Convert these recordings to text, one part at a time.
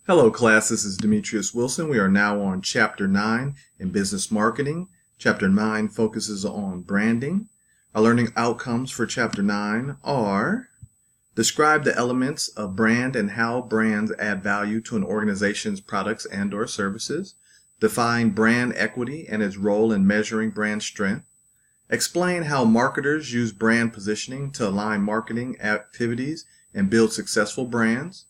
Hello class, this is Demetrius Wilson. We are now on Chapter 9 in Business Marketing. Chapter 9 focuses on branding. Our learning outcomes for Chapter 9 are: describe the elements of brand and how brands add value to an organization's products and or services. Define brand equity and its role in measuring brand strength. Explain how marketers use brand positioning to align marketing activities and build successful brands.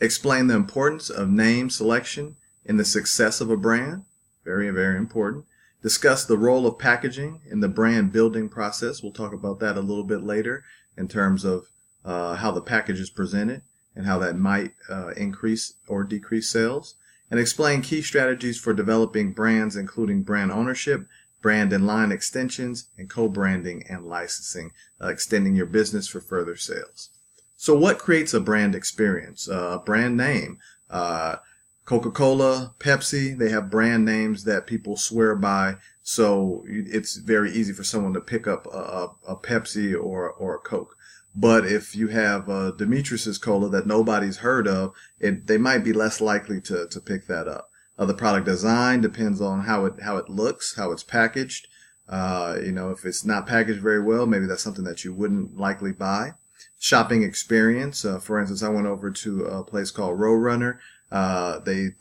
Explain the importance of name selection in the success of a brand. Very, very important. Discuss the role of packaging in the brand building process. We'll talk about that a little bit later in terms of how the package is presented and how that might increase or decrease sales. And explain key strategies for developing brands, including brand ownership, brand and line extensions, and co-branding and licensing, extending your business for further sales. So what creates a brand experience? Brand name. Coca-Cola, Pepsi, they have brand names that people swear by. So it's very easy for someone to pick up a Pepsi or a Coke. But if you have Demetrius's Cola that nobody's heard of, they might be less likely to pick that up. The product design depends on how it looks, how it's packaged. If it's not packaged very well, maybe that's something that you wouldn't likely buy. Shopping experience. For instance, I went over to a place called Roadrunner. They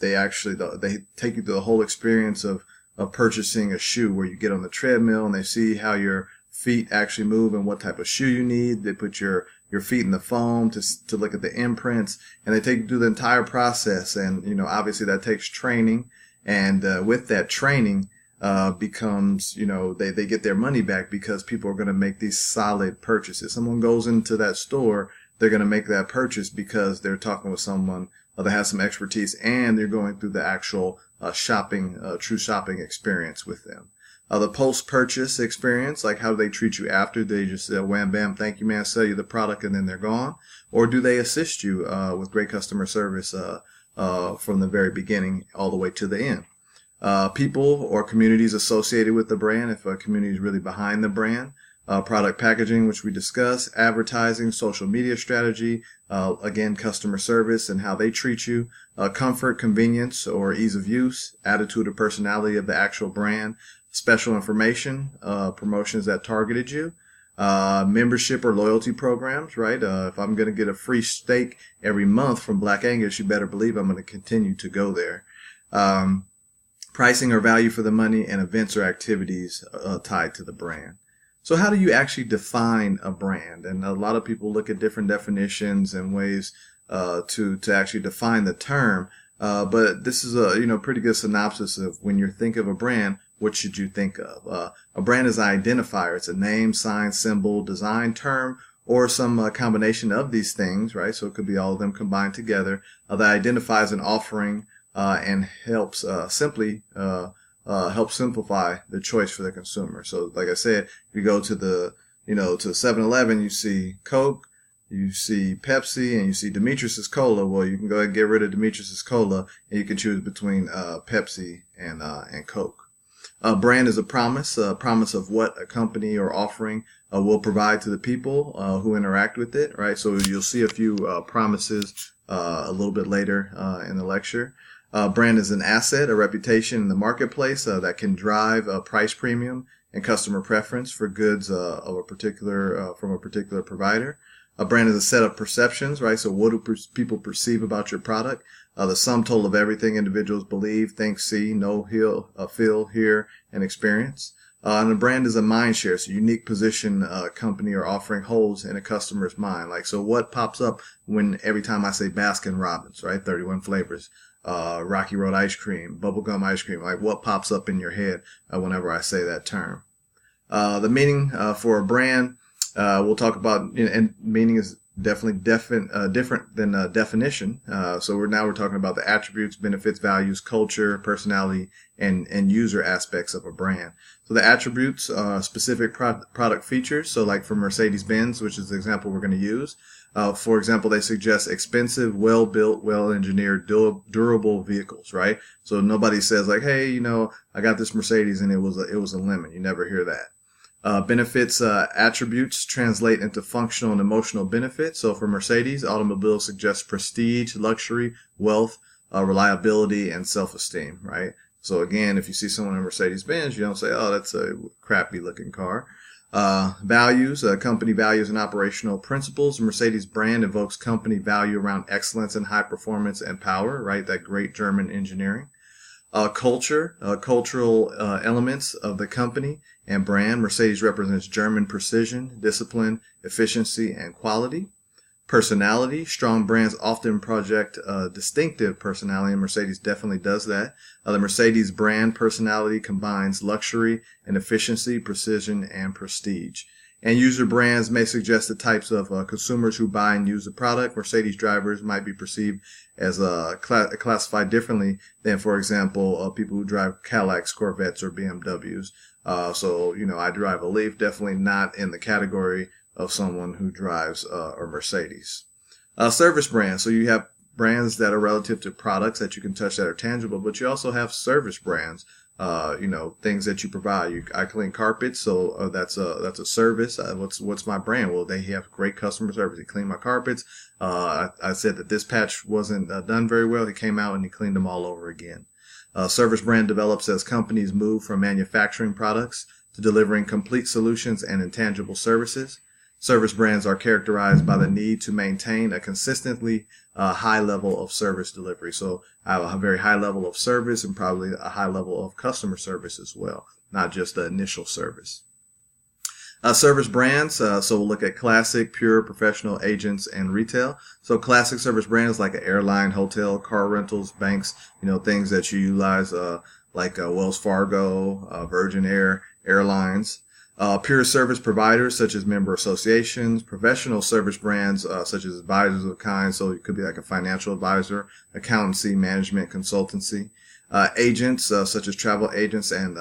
take you through the whole experience of purchasing a shoe, where you get on the treadmill and they see how your feet actually move and what type of shoe you need. They put your feet in the foam to look at the imprints, and they take you through the entire process. And obviously that takes training, and with that training becomes, they get their money back, because people are going to make these solid purchases. Someone goes into that store, they're going to make that purchase because they're talking with someone that has some expertise, and they're going through the actual true shopping experience with them. The post-purchase experience, like how do they treat you after? They just say, wham, bam, thank you, man, sell you the product, and then they're gone? Or do they assist you with great customer service from the very beginning all the way to the end? People or communities associated with the brand, if a community is really behind the brand. Product packaging, which we discussed. Advertising, social media strategy, again, customer service and how they treat you. Comfort, convenience, or ease of use. Attitude or personality of the actual brand. Special information, promotions that targeted you. Membership or loyalty programs, right? If I'm going to get a free steak every month from Black Angus, you better believe I'm going to continue to go there. Pricing or value for the money, and events or activities tied to the brand. So how do you actually define a brand? And a lot of people look at different definitions and ways to actually define the term. But this is a pretty good synopsis of when you think of a brand, what should you think of? A brand is an identifier. It's a name, sign, symbol, design, term, or some combination of these things, right? So it could be all of them combined together that identifies an offering and helps help simplify the choice for the consumer. So like I said, if you go to the 7-Eleven, you see Coke, you see Pepsi, and you see Demetrius's Cola. Well, you can go ahead and get rid of Demetrius's Cola, and you can choose between Pepsi and Coke. Brand is a promise of what a company or offering will provide to the people who interact with it, right? So you'll see a few promises a little bit later in the lecture. Brand is an asset, a reputation in the marketplace that can drive a price premium and customer preference for goods of a particular from a particular provider. A brand is a set of perceptions, right? So what do people perceive about your product? The sum total of everything individuals believe, think, see, know, feel, hear, and experience. And a brand is a mind share, so unique position a company or offering holds in a customer's mind. Like, so what pops up every time I say Baskin Robbins, right? 31 flavors. Rocky Road ice cream, bubblegum ice cream, like what pops up in your head whenever I say that term. The meaning for a brand, we'll talk about, and meaning is definitely different than definition. So we're talking about the attributes, benefits, values, culture, personality, and user aspects of a brand. So the attributes are specific product features. So like for Mercedes-Benz, which is the example we're going to use. For example, they suggest expensive, well-built, well-engineered, durable vehicles, right? So nobody says like, hey, I got this Mercedes and it was a lemon. You never hear that. Benefits, attributes translate into functional and emotional benefits. So for Mercedes, automobiles suggest prestige, luxury, wealth, reliability, and self-esteem, right? So again, if you see someone in Mercedes-Benz, you don't say, oh, that's a crappy looking car. Values, company values and operational principles. Mercedes brand evokes company value around excellence and high performance and power, right? That great German engineering. Culture, cultural elements of the company and brand. Mercedes represents German precision, discipline, efficiency, and quality. Personality, strong brands often project distinctive personality, and Mercedes definitely does that. The Mercedes brand personality combines luxury and efficiency, precision, and prestige. And user brands may suggest the types of consumers who buy and use the product. Mercedes drivers might be perceived as classified differently than, for example, people who drive Cadillacs, Corvettes, or BMWs. So, I drive a Leaf, definitely not in the category of someone who drives a Mercedes. Service brands. So you have brands that are relative to products that you can touch that are tangible, but you also have service brands. Things that you provide. I clean carpets, so that's a service. What's my brand? Well, they have great customer service. He cleaned my carpets. I said that this patch wasn't done very well. He came out and he cleaned them all over again. Service brand develops as companies move from manufacturing products to delivering complete solutions and intangible services. Service brands are characterized by the need to maintain a consistently high level of service delivery. So I have a very high level of service and probably a high level of customer service as well, not just the initial service. Service brands, so we'll look at classic, pure, professional, agents, and retail. So classic service brands like an airline, hotel, car rentals, banks, things that you utilize like Wells Fargo, Virgin Air, airlines. Pure service providers such as member associations, professional service brands such as advisors of kind, so it could be like a financial advisor, accountancy, management, consultancy. Agents such as travel agents and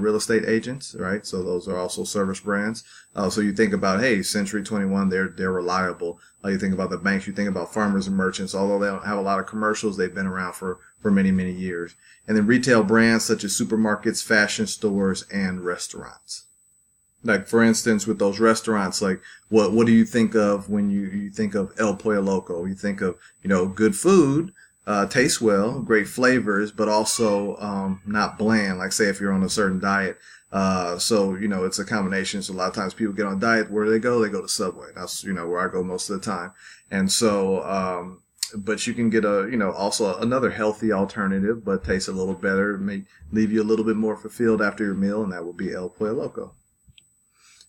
real estate agents, right? So those are also service brands. So you think about, hey, Century 21, they're reliable. You think about the banks, you think about farmers and merchants. Although they don't have a lot of commercials, they've been around for many, many years. And then retail brands such as supermarkets, fashion stores, and restaurants. Like, for instance, with those restaurants, like what do you think of when you think of El Pollo Loco? You think of, good food, tastes well, great flavors, but also not bland. Like, say if you're on a certain diet. So it's a combination. So a lot of times people get on a diet. Where do they go? They go to Subway. That's, where I go most of the time. And so, but you can get also another healthy alternative, but tastes a little better, may leave you a little bit more fulfilled after your meal, and that will be El Pollo Loco.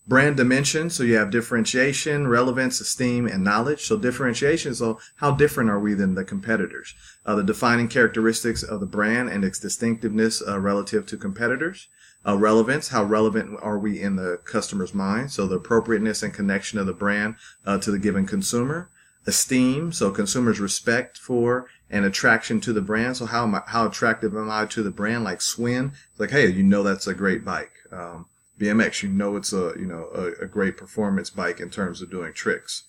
Brand dimension, so you have differentiation, relevance, esteem, and knowledge. So differentiation, so how different are we than the competitors? The defining characteristics of the brand and its distinctiveness relative to competitors. Relevance, how relevant are we in the customer's mind? So the appropriateness and connection of the brand to the given consumer. Esteem, so consumers' respect for and attraction to the brand. So how attractive am I to the brand? Like Swin, like, hey, that's a great bike. BMX, it's a great performance bike in terms of doing tricks.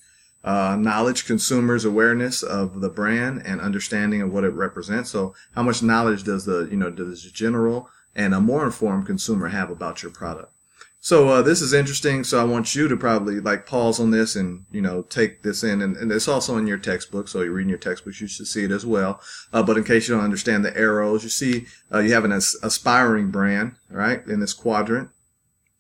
Knowledge, consumers' awareness of the brand and understanding of what it represents. So how much knowledge does does the general and a more informed consumer have about your product? So this is interesting. So I want you to probably pause on this and take this in, and it's also in your textbook. So you're reading your textbooks, you should see it as well. But in case you don't understand the arrows, you see you have an aspiring brand, right, in this quadrant.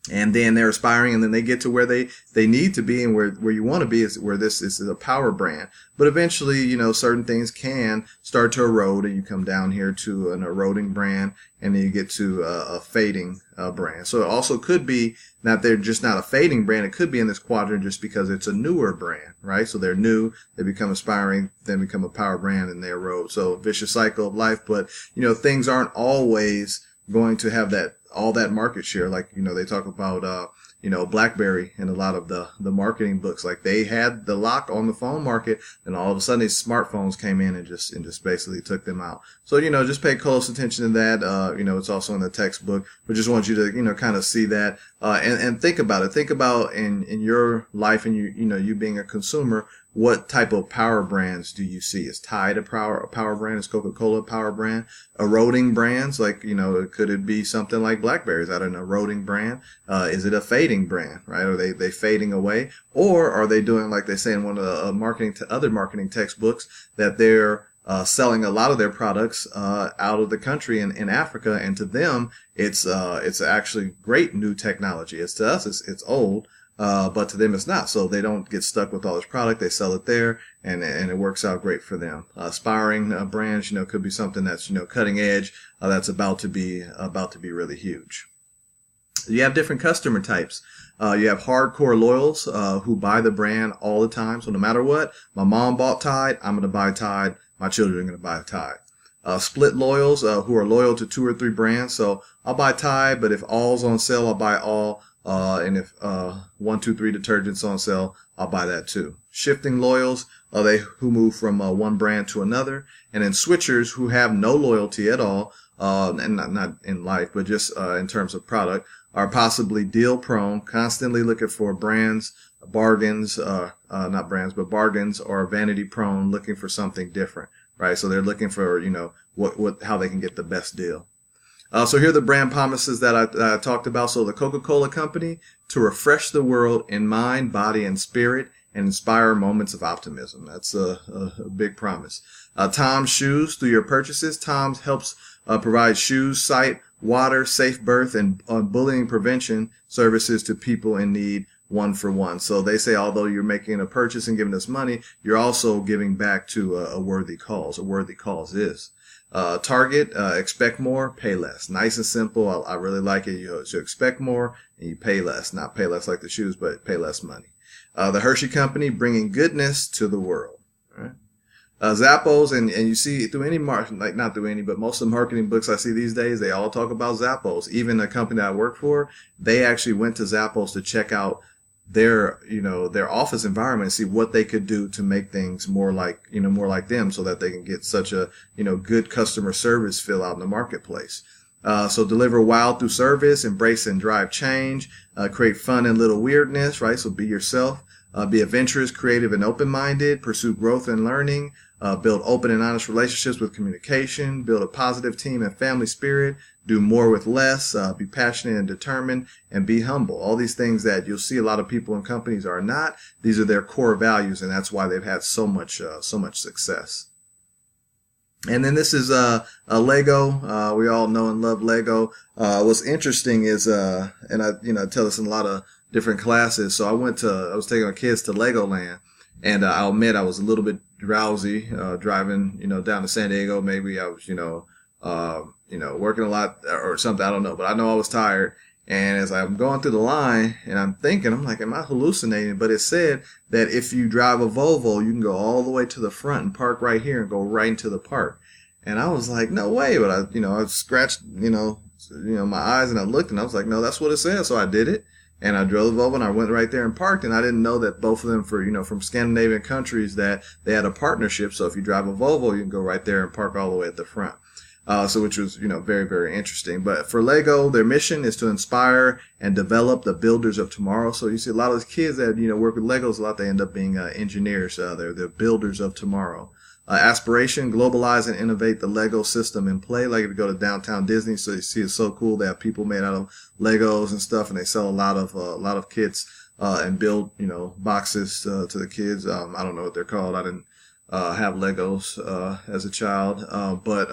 And then they're aspiring, and then they get to where they need to be, and where you want to be is where this is a power brand. But eventually, certain things can start to erode, and you come down here to an eroding brand, and then you get to a fading brand. So it also could be that they're just not a fading brand. It could be in this quadrant just because it's a newer brand, right? So they're new, they become aspiring, then become a power brand, and they erode. So vicious cycle of life. But things aren't always going to have all that market share. Like, they talk about, BlackBerry in a lot of the marketing books. Like, they had the lock on the phone market, and all of a sudden these smartphones came in and just basically took them out. So, just pay close attention to that. It's also in the textbook, but just want you to, kind of see that, and think about it. Think about in your life and you being a consumer, what type of power brands do you see? Is Tide a power brand? Is Coca-Cola a power brand? Eroding brands, like, could it be something like BlackBerry? Is that an eroding brand? Is it a fading brand, right? Are they fading away? Or are they doing, like they say in one of the other marketing textbooks, that they're selling a lot of their products out of the country in Africa, and to them it's actually great new technology. It's to us it's old, but to them it's not. So they don't get stuck with all this product. They sell it there, and it works out great for them. Aspiring brands, could be something that's cutting edge, that's about to be really huge. You have different customer types. You have hardcore loyals who buy the brand all the time. So no matter what, my mom bought Tide, I'm going to buy Tide. My children are going to buy Tide. Split loyals who are loyal to 2 or 3 brands. So I'll buy Tide, but if all's on sale, I'll buy all. And if 1, 2, 3 detergents on sale, I'll buy that too. Shifting loyals are they who move from one brand to another. And then switchers who have no loyalty at all, and not in life, but just in terms of product, are possibly deal prone, constantly looking for brands, bargains, not brands, but bargains, or vanity prone, looking for something different, right? So they're looking for, how they can get the best deal. So here are the brand promises that I talked about. So the Coca-Cola Company, to refresh the world in mind, body, and spirit, and inspire moments of optimism. That's a big promise. Tom's Shoes, through your purchases, Tom's helps provide shoes, sight, water, safe birth, and bullying prevention services to people in need, one for one. So they say, although you're making a purchase and giving us money, you're also giving back to a worthy cause. A worthy cause is. Target, expect more, pay less. Nice and simple. I really like it. You expect more and you pay less. Not pay less like the shoes, but pay less money. The Hershey Company, bringing goodness to the world. Right? Zappos, and you see through any like not through any, but most of the marketing books I see these days, they all talk about Zappos. Even the company that I work for, they actually went to Zappos to check out their office environment and see what they could do to make things more like them, so that they can get such a, good customer service feel out in the marketplace. So deliver wow through service, embrace and drive change, create fun and little weirdness, right? So be yourself. Be adventurous, creative, and open-minded. Pursue growth and learning. Build open and honest relationships with communication. Build a positive team and family spirit. Do more with less. Be passionate and determined. And be humble. All these things that you'll see a lot of people in companies are not. These are their core values, and that's why they've had so much success. And then this is a Lego. We all know and love Lego. What's interesting is, and I tell this in a lot of different classes. So I was taking our kids to Legoland, and I'll admit I was a little bit drowsy driving, down to San Diego. Maybe I was, working a lot or something. I don't know, but I know I was tired. And as I'm going through the line and I'm thinking, I'm like, am I hallucinating? But it said that if you drive a Volvo, you can go all the way to the front and park right here and go right into the park. And I was like, no way. But I scratched, my eyes, and I looked, and I was like, no, that's what it says. So I did it. And I drove the Volvo, and I went right there and parked. And I didn't know that both of them, from Scandinavian countries, that they had a partnership. So if you drive a Volvo, you can go right there and park all the way at the front. So which was, very, very interesting. But for Lego, their mission is to inspire and develop the builders of tomorrow. So you see a lot of those kids that, work with Legos a lot, they end up being engineers. They're builders of tomorrow. Aspiration, globalize and innovate the Lego system in play. Like if you go to downtown Disney, so you see it's so cool. They have people made out of Legos and stuff, and they sell a lot of kits, and build, boxes, to the kids. I don't know what they're called. I didn't, have Legos, as a child. But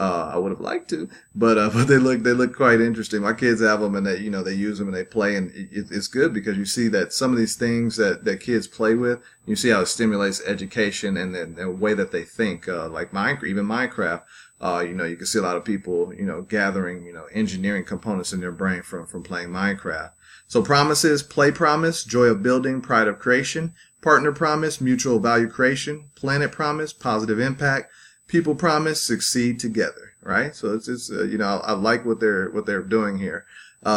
I would have liked to, but they look quite interesting. My kids have them, and they use them and they play, and it's good because you see that some of these things that kids play with, you see how it stimulates education and the way that they think, like Minecraft. You can see a lot of people, gathering, engineering components in their brain from playing Minecraft. So promises: play promise, joy of building, pride of creation; partner promise, mutual value creation; planet promise, positive impact; people promise, succeed together, right? So it's I like what they're doing here.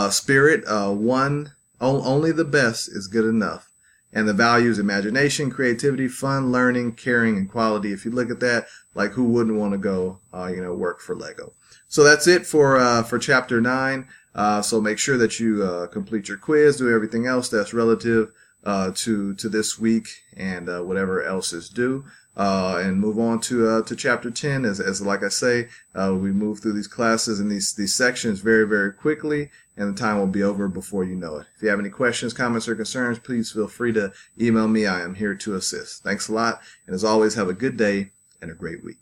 Spirit, only the best is good enough. And the values: imagination, creativity, fun, learning, caring, and quality. If you look at that, like, who wouldn't want to go, work for Lego? So that's it for chapter 9. So make sure that you complete your quiz, do everything else that's relative to this week, and whatever else is due. And move on to chapter 10. As like I say, we move through these classes and these sections very, very quickly, and the time will be over before you know it. If you have any questions, comments, or concerns, please feel free to email me. I am here to assist. Thanks a lot, and as always, have a good day and a great week.